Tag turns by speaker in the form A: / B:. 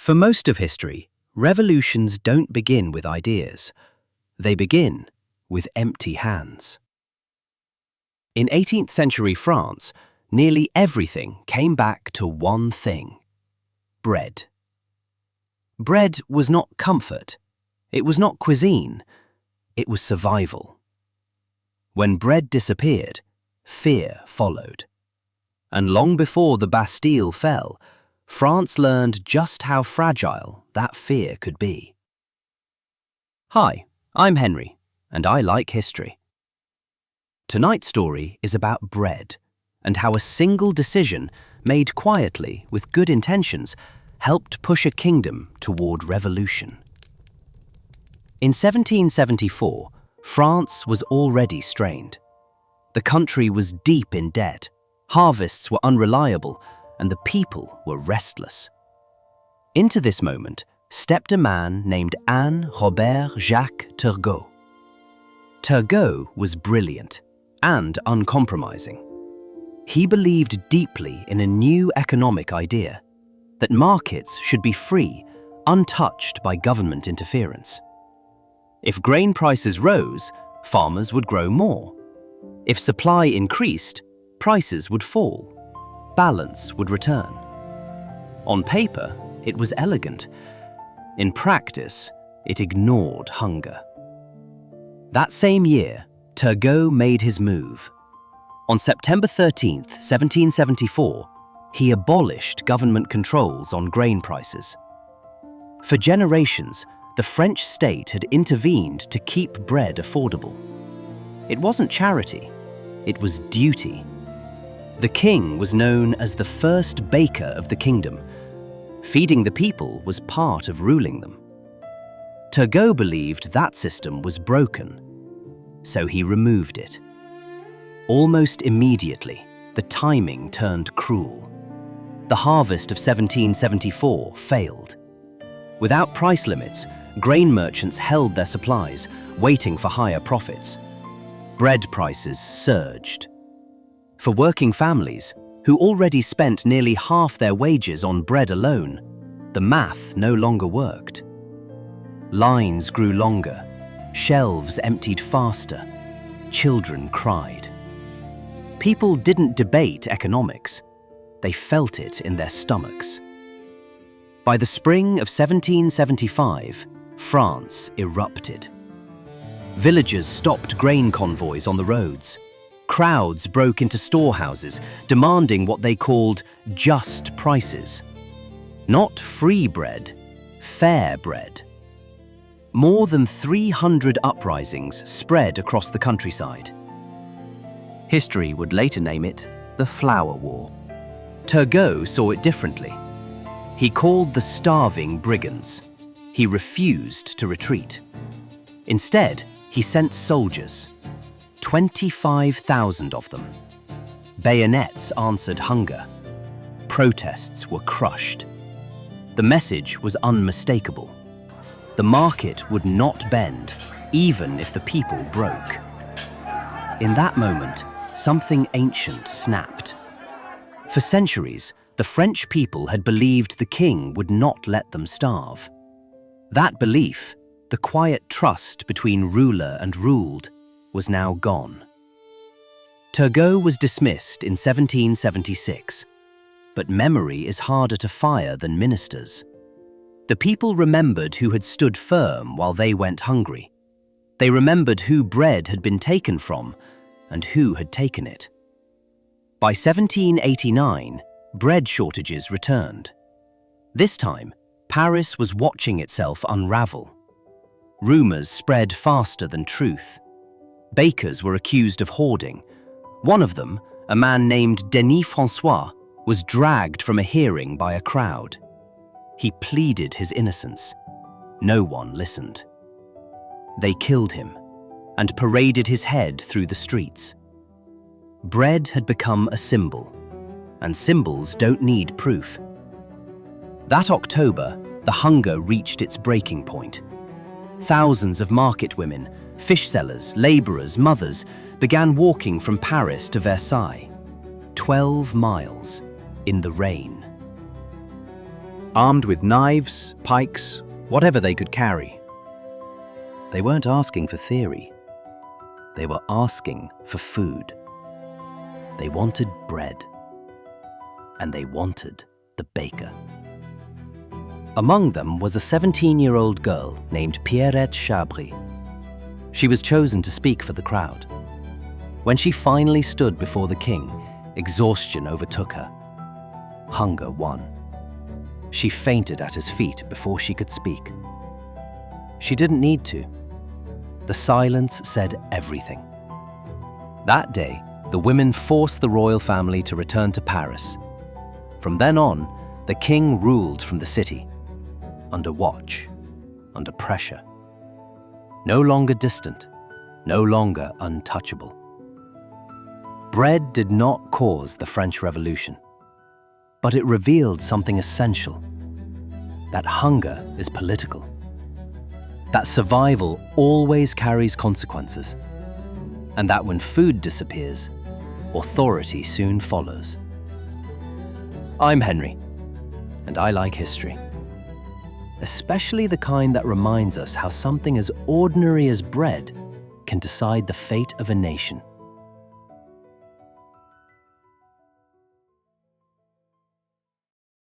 A: For most of history, revolutions don't begin with ideas. They begin with empty hands. In 18th century France, nearly everything came back to one thing: bread. Bread was not comfort. It was not cuisine. It was survival. When bread disappeared, fear followed. And long before the Bastille fell, France learned just how fragile that fear could be. Hi, I'm Henry, and I like history. Tonight's story is about bread, and how a single decision made quietly with good intentions helped push a kingdom toward revolution. In 1774, France was already strained. The country was deep in debt, harvests were unreliable, and the people were restless. Into this moment stepped a man named Anne Robert Jacques Turgot. Turgot was brilliant and uncompromising. He believed deeply in a new economic idea, that markets should be free, untouched by government interference. If grain prices rose, farmers would grow more. If supply increased, prices would fall. Balance would return. On paper, it was elegant. In practice, it ignored hunger. That same year, Turgot made his move. On September 13th, 1774, he abolished government controls on grain prices. For generations, the French state had intervened to keep bread affordable. It wasn't charity, it was duty. The king was known as the first baker of the kingdom. Feeding the people was part of ruling them. Turgot believed that system was broken, so he removed it. Almost immediately, the timing turned cruel. The harvest of 1774 failed. Without price limits, grain merchants held their supplies, waiting for higher profits. Bread prices surged. For working families, who already spent nearly half their wages on bread alone, the math no longer worked. Lines grew longer, shelves emptied faster, children cried. People didn't debate economics, they felt it in their stomachs. By the spring of 1775, France erupted. Villagers stopped grain convoys on the roads. Crowds broke into storehouses, demanding what they called just prices. Not free bread, fair bread. More than 300 uprisings spread across the countryside. History would later name it the Flour War. Turgot saw it differently. He called the starving brigands. He refused to retreat. Instead, he sent soldiers. 25,000 of them. Bayonets answered hunger. Protests were crushed. The message was unmistakable. The market would not bend, even if the people broke. In that moment, something ancient snapped. For centuries, the French people had believed the king would not let them starve. That belief, the quiet trust between ruler and ruled, was now gone. Turgot was dismissed in 1776, but memory is harder to fire than ministers. The people remembered who had stood firm while they went hungry. They remembered who bread had been taken from and who had taken it. By 1789, bread shortages returned. This time, Paris was watching itself unravel. Rumors spread faster than truth. Bakers were accused of hoarding. One of them, a man named Denis Francois, was dragged from a hearing by a crowd. He pleaded his innocence. No one listened. They killed him and paraded his head through the streets. Bread had become a symbol, and symbols don't need proof. That October, the hunger reached its breaking point. Thousands of market women, fish sellers, laborers, mothers began walking from Paris to Versailles, 12 miles in the rain. armed with knives, pikes, whatever they could carry. They weren't asking for theory. They were asking for food. They wanted bread. And they wanted the baker. Among them was a 17-year-old girl named Pierrette Chabry. She was chosen to speak for the crowd. When she finally stood before the king, exhaustion overtook her. Hunger won. She fainted at his feet before she could speak. She didn't need to. The silence said everything. That day, the women forced the royal family to return to Paris. From then on, the king ruled from the city, under watch, under pressure. No longer distant, no longer untouchable. Bread did not cause the French Revolution, but it revealed something essential: that hunger is political, that survival always carries consequences, and that when food disappears, authority soon follows. I'm Henry, and I like history, especially the kind that reminds us how something as ordinary as bread can decide the fate of a nation.